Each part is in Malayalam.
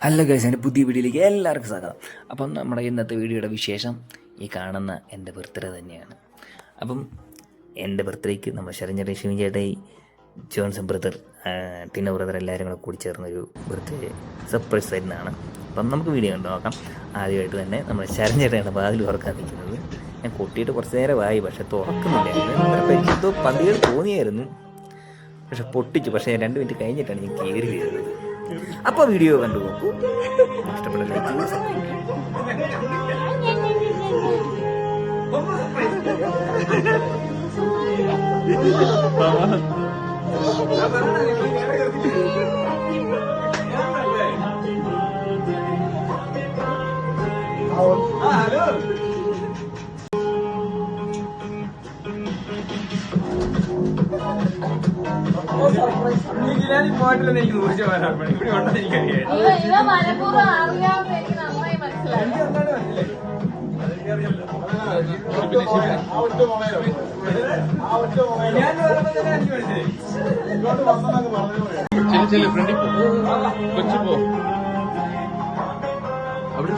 ഹലോ ഗൈസ്, എൻ്റെ പുതിയ വീഡിയോയിലേക്ക് എല്ലാവർക്കും സ്വാഗതം. അപ്പം നമ്മുടെ ഇന്നത്തെ വീഡിയോയുടെ വിശേഷം ഈ കാണുന്ന എൻ്റെ ബർത്ത്ഡേ തന്നെയാണ്. അപ്പം എൻ്റെ ബർത്ത്ഡേക്ക് നമ്മൾ ശരണ്യ ഷിമിൻ ചേട്ടായി, ജോൺസൺ ബ്രദർ, ടിന ബ്രദർ എല്ലാവരും കൂടെ കൂടി ചേർന്നൊരു ബർത്ത്ഡേ സർപ്രൈസ് തരുന്നതാണ്. അപ്പം നമുക്ക് വീഡിയോ കണ്ടു നോക്കാം. ആദ്യമായിട്ട് തന്നെ നമ്മൾ ശരണ്യ ചേട്ടയാണ് വാതിൽ തുറക്കാൻ നിൽക്കുന്നത്. ഞാൻ കൊട്ടിയിട്ട് കുറച്ച് നേരമായി, പക്ഷെ തുറക്കുന്നില്ലായിരുന്നു. എന്തോ പന്തികൾ തോന്നിയായിരുന്നു, പക്ഷെ പൊട്ടിച്ചു. പക്ഷേ 2 മിനിറ്റ് കഴിഞ്ഞിട്ടാണ് ഞാൻ കയറി വരുന്നത്. അപ്പോൾ വീഡിയോ കണ്ടു നോക്കൂ. ഇഷ്ടപ്പെട്ട ലൈക്ക് പോയിട്ടില്ലെന്ന് എനിക്ക് ഊർജ്ജം വരാൻ ഇവിടെ ഉണ്ടെന്ന് എനിക്കറിയാം. ഫ്രണ്ടിൽ കൊച്ചു പോ അവിടെ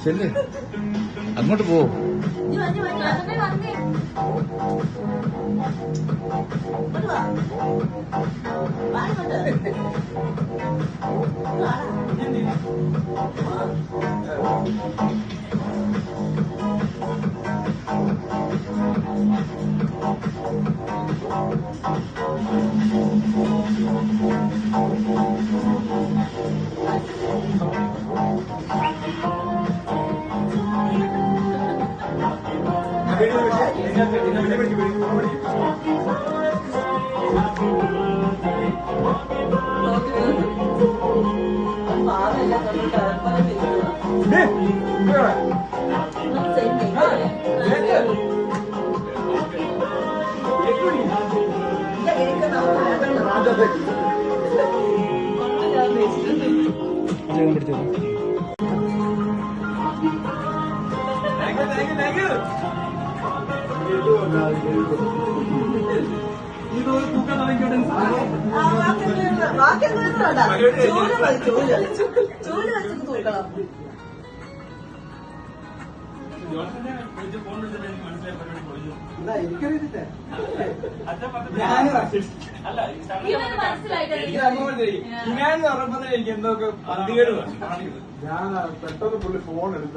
ചെല്ല് അങ്ങോട്ട് പോ. എനിക്ക് എന്തൊക്കെ പന്തികേട്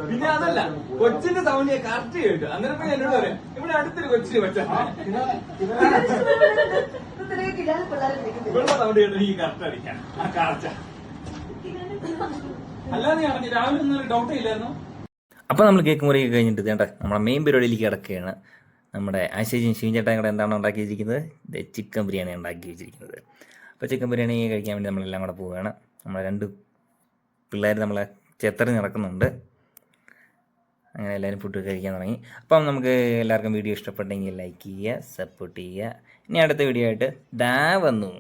പിന്നെ അതല്ല, കൊച്ചിന്റെ സൗണ്ട് കറക്റ്റ് കേട്ടു. അന്നേരം എന്നോട് പറയാം, ഇവിടെ അടുത്തൊരു കൊച്ചിന് വെച്ചാ സൗണ്ട് കേട്ടു എനിക്ക് കറക്റ്റ് അടിക്കാം. ആ കാർച്ച അല്ലാതെ രാവിലെ ഒന്നും ഡൗട്ടേ ഇല്ലായിരുന്നു. അപ്പോൾ നമ്മൾ കേക്ക് മുറിയൊക്കെ കഴിഞ്ഞിട്ട് വേണ്ട നമ്മുടെ മെയിൻ പരിപാടിയിലേക്ക് കിടക്കുകയാണ്. നമ്മുടെ ആശേജിയും ഷിവിൻചേട്ടായും കൂടെ എന്താണ് ഉണ്ടാക്കി വെച്ചിരിക്കുന്നത്? ചിക്കൻ ബിരിയാണി ഉണ്ടാക്കി വെച്ചിരിക്കുന്നത്. അപ്പോൾ ചിക്കൻ ബിരിയാണി കഴിക്കാൻ വേണ്ടി നമ്മളെല്ലാം കൂടെ പോവുകയാണ്. നമ്മളെ 2 പിള്ളേർ നമ്മളെ ചെത്തറിഞ്ഞ് നടക്കുന്നുണ്ട്. അങ്ങനെ എല്ലാവരും ഫുഡ് കഴിക്കാൻ തുടങ്ങി. അപ്പം നമുക്ക് എല്ലാവർക്കും വീഡിയോ ഇഷ്ടപ്പെട്ടെങ്കിൽ ലൈക്ക് ചെയ്യുക, സപ്പോർട്ട് ചെയ്യുക. ഇനി അടുത്ത വീഡിയോ ആയിട്ട് വന്നു.